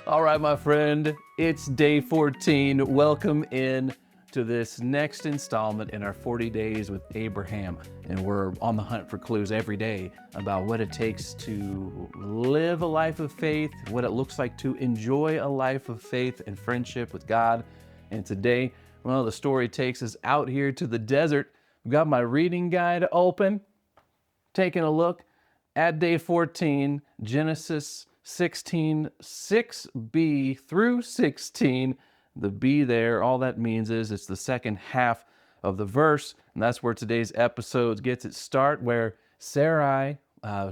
All right, my friend, it's day 14. Welcome in to this next installment in our 40 Days with Abraham. And we're on the hunt for clues every day about what it takes to live a life of faith, what it looks like to enjoy a life of faith and friendship with God. And today, well, the story takes us out here to the desert. I've got my reading guide open, taking a look at day 14, Genesis 16, 6b through 16. The B there, all that means is it's the second half of the verse, and that's where today's episode gets its start, where Sarai,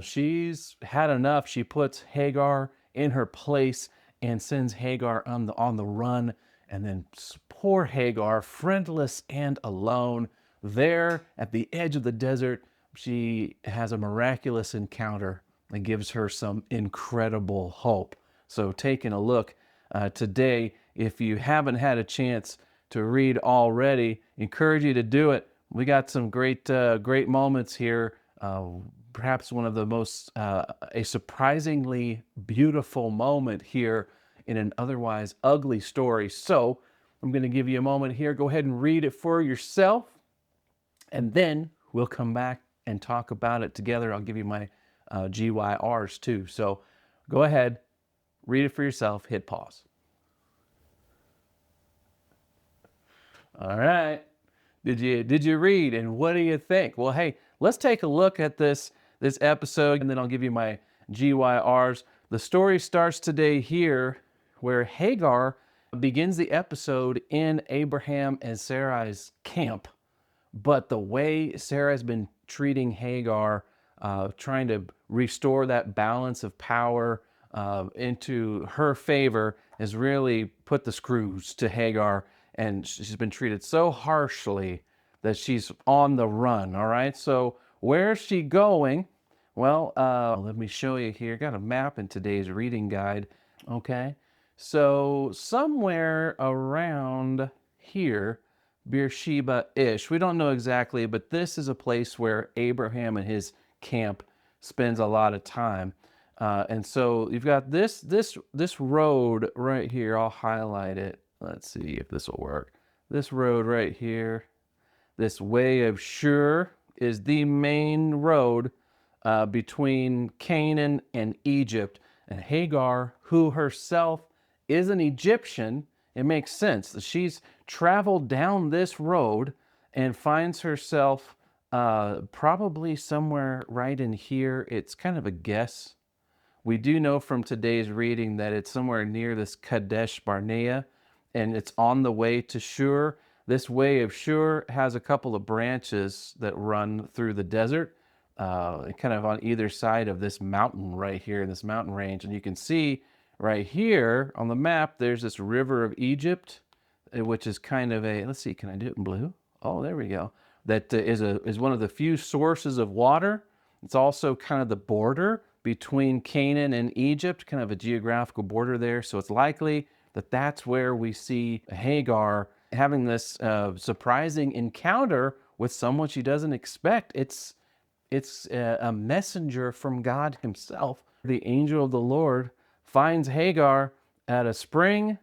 she's had enough. She puts Hagar in her place and sends Hagar on the run, and then poor Hagar, friendless and alone, there at the edge of the desert, she has a miraculous encounter that gives her some incredible hope. So, taking a look today, if you haven't had a chance to read already, encourage you to do it. We got some great moments here. Perhaps one of the most a surprisingly beautiful moment here in an otherwise ugly story. So, I'm going to give you a moment here. Go ahead and read it for yourself, and then we'll come back and talk about it together. I'll give you my GYRs too. So go ahead, read it for yourself, hit pause. All right. Did you read, and what do you think? Well, hey, let's take a look at this episode, and then I'll give you my GYRs. The story starts today here, where Hagar begins the episode in Abraham and Sarai's camp. But the way Sarah's been treating Hagar, trying to restore that balance of power into her favor, has really put the screws to Hagar, and she's been treated so harshly that she's on the run. All right, so where's she going? Well, let me show you here. Got a map in today's reading guide. Okay, so somewhere around here, Beersheba-ish. We don't know exactly, but this is a place where Abraham and his camp spends a lot of time. And so you've got this road right here. I'll highlight it. Let's see if this will work. This road right here, this way of Shur, is the main road between Canaan and Egypt. And Hagar, who herself is an Egyptian, it makes sense that she's traveled down this road and finds herself probably somewhere right in here. It's kind of a guess. We do know from today's reading that it's somewhere near this Kadesh Barnea, and it's on the way to Shur. This way of Shur has a couple of branches that run through the desert, kind of on either side of this mountain right here, this mountain range. And you can see right here on the map, there's this river of Egypt, which is kind of a, let's see, can I do it in blue? Oh, there we go. That is one of the few sources of water. It's also kind of the border between Canaan and Egypt, kind of a geographical border there. So it's likely that that's where we see Hagar having this surprising encounter with someone she doesn't expect. It's a messenger from God himself. The angel of the Lord finds Hagar at a spring,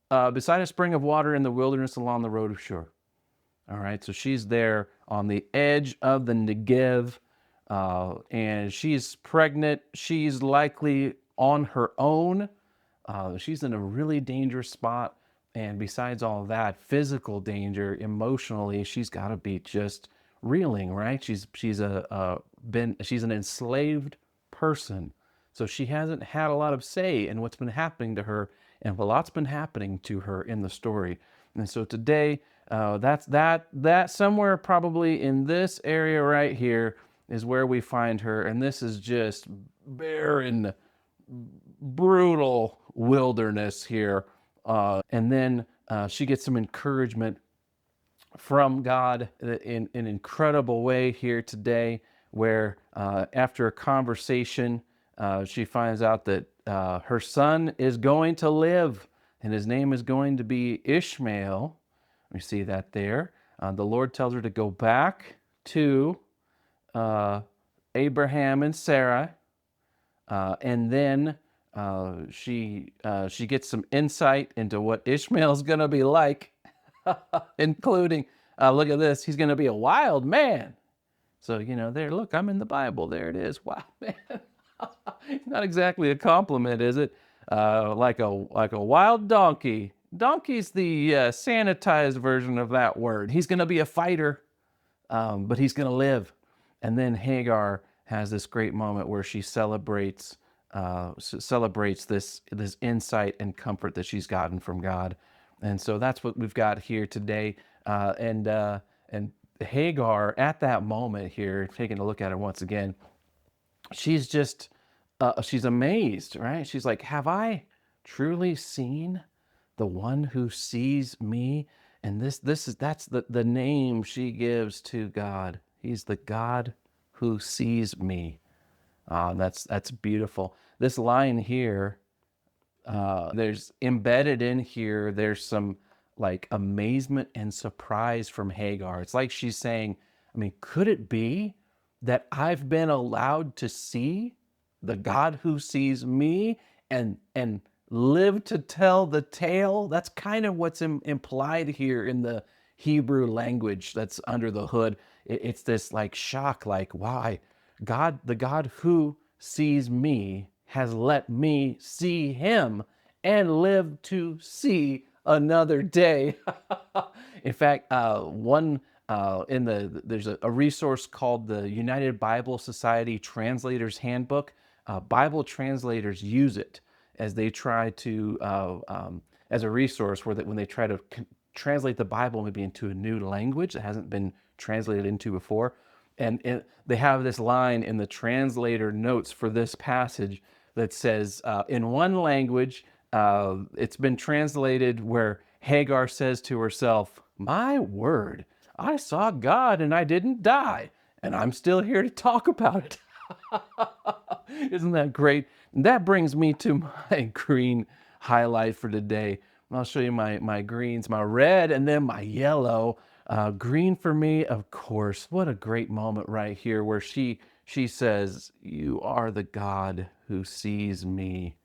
beside a spring of water in the wilderness along the road of Shur. All right, so she's there on the edge of the Negev, and she's pregnant. She's likely on her own. She's in a really dangerous spot. And besides all of that, physical danger, emotionally, she's got to be just reeling, right? She's an enslaved person, so she hasn't had a lot of say in what's been happening to her, and a lot's been happening to her in the story. And so today, that somewhere probably in this area right here is where we find her, and this is just barren, brutal wilderness here. And then she gets some encouragement from God in an incredible way here today, where after a conversation, she finds out that her son is going to live, and his name is going to be Ishmael. We see that there. The Lord tells her to go back to Abraham and Sarah, and then she gets some insight into what Ishmael's going to be like, including, look at this, he's going to be a wild man. So, there, look, I'm in the Bible. There it is. Wow, man. Not exactly a compliment, is it? Like a wild donkey. Donkey's the sanitized version of that word. He's going to be a fighter, but he's going to live. And then Hagar has this great moment where she celebrates this insight and comfort that she's gotten from God. And so that's what we've got here today. And Hagar, at that moment here, taking a look at her once again, she's just she's amazed, right? She's like, have I truly seen the one who sees me? And that's the name she gives to God. He's the God who sees me. That's beautiful. This line here, there's embedded in here, there's some like amazement and surprise from Hagar. It's like she's saying, I mean, could it be that I've been allowed to see the God who sees me and live to tell the tale? That's kind of what's implied here in the Hebrew language that's under the hood. It's this like shock, like, why? The God who sees me has let me see him and live to see another day. In fact, there's a resource called the United Bible Society Translators Handbook. Bible translators use it as they try to as a resource when they try to translate the Bible maybe into a new language that hasn't been translated into before. And they have this line in the translator notes for this passage that says, in one language, it's been translated where Hagar says to herself, my word, I saw God and I didn't die, and I'm still here to talk about it. Isn't that great? And that brings me to my green highlight for today. I'll show you my greens, my red, and then my yellow. Green for me, of course. What a great moment right here where she says, you are the God who sees me.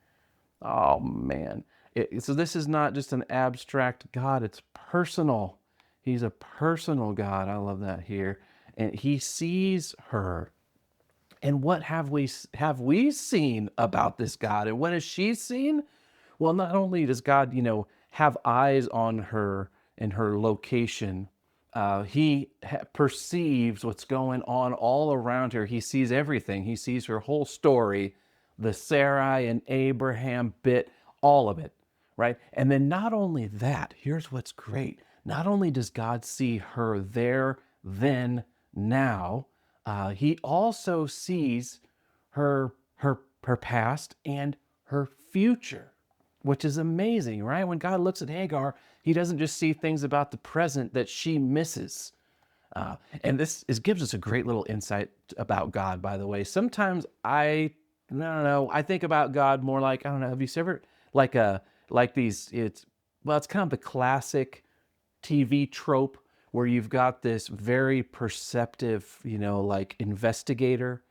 Oh, man. So this is not just an abstract God. It's personal. He's a personal God. I love that here. And he sees her. And what have we seen about this God? And what has she seen? Well, not only does God, have eyes on her and her location, he perceives what's going on all around her. He sees everything. He sees her whole story, the Sarai and Abraham bit, all of it, right? And then not only that, here's what's great. Not only does God see her there, then, now, he also sees her past and her future, which is amazing, right? When God looks at Hagar, he doesn't just see things about the present that she misses. And this gives us a great little insight about God, by the way. Sometimes I don't know, I think about God more like, I don't know, have you ever, it's kind of the classic TV trope where you've got this very perceptive, like investigator,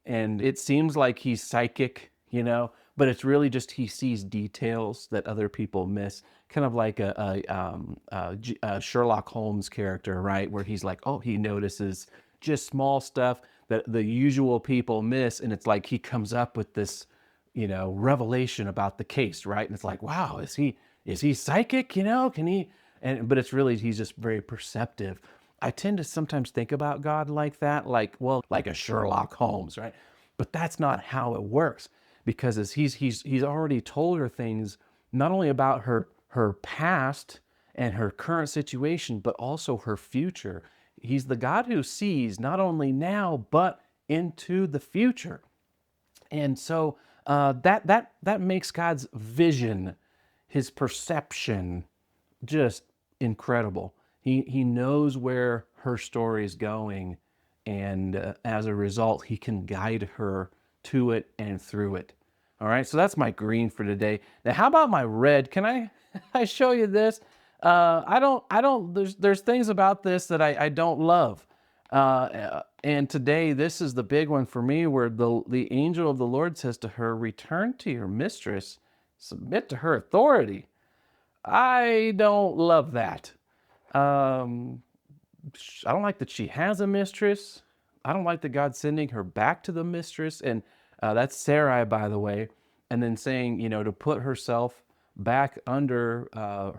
and it seems like he's psychic, but it's really just he sees details that other people miss, kind of like a Sherlock Holmes character, right? Where he's like, oh, he notices just small stuff that the usual people miss, and it's like he comes up with this, revelation about the case, right? And it's like, wow, is he psychic? Can he? But it's really, he's just very perceptive. I tend to sometimes think about God like that, like a Sherlock Holmes, right? But that's not how it works, because as he's already told her things, not only about her past and her current situation, but also her future. He's the God who sees not only now, but into the future. And so that makes God's vision, his perception, just incredible. He knows where her story is going, and as a result, he can guide her to it and through it. All right, so that's my green for today. Now, how about my red? Can I show you this? I don't. There's things about this that I don't love. And today, this is the big one for me, where the angel of the Lord says to her, return to your mistress, submit to her authority. I don't love that. Um, I don't like that she has a mistress. I don't like that God's sending her back to the mistress. And that's Sarai, by the way. And then saying, to put herself back under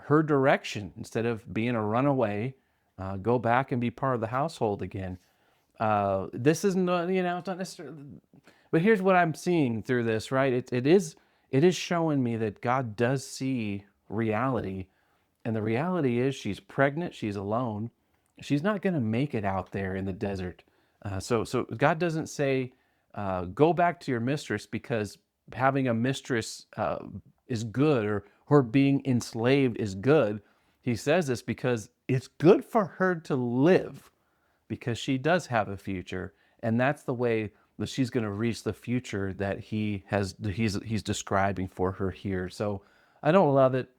her direction instead of being a runaway, go back and be part of the household again. This isn't, it's not necessarily, but here's what I'm seeing through this, right? It is showing me that God does see reality. And the reality is she's pregnant, she's alone. She's not going to make it out there in the desert. So God doesn't say, go back to your mistress because having a mistress is good, or her being enslaved is good. He says this because it's good for her to live, because she does have a future. And that's the way that she's going to reach the future that he's describing for her here. So I don't love it.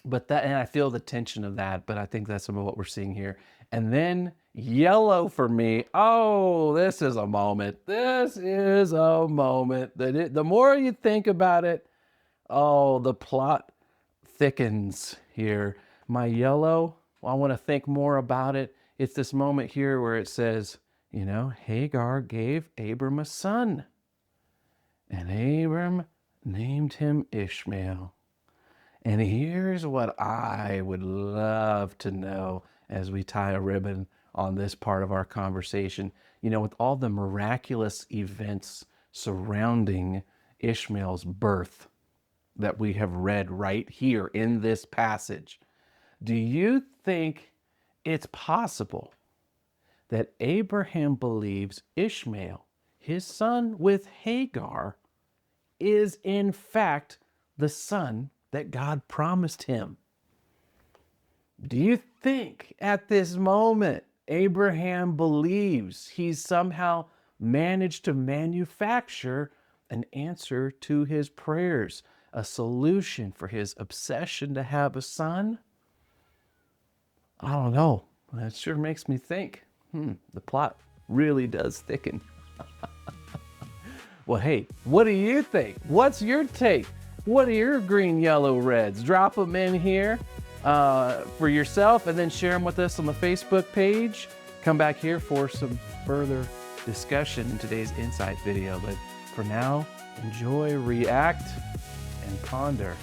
But and I feel the tension of that, but I think that's some of what we're seeing here. And then yellow for me. Oh, this is a moment. This is a moment that the more you think about it, oh, the plot thickens here. My yellow, I want to think more about it. It's this moment here where it says, Hagar gave Abram a son, and Abram named him Ishmael. And here's what I would love to know as we tie a ribbon on this part of our conversation. With all the miraculous events surrounding Ishmael's birth that we have read right here in this passage, do you think it's possible that Abraham believes Ishmael, his son with Hagar, is in fact the son that God promised him? Do you think at this moment Abraham believes he's somehow managed to manufacture an answer to his prayers, a solution for his obsession to have a son? I don't know. That sure makes me think. The plot really does thicken. Well, hey, what do you think? What's your take? What are your green, yellow, reds? Drop them in here for yourself, and then share them with us on the Facebook page. Come back here for some further discussion in today's Insight video. But for now, enjoy, react, and ponder.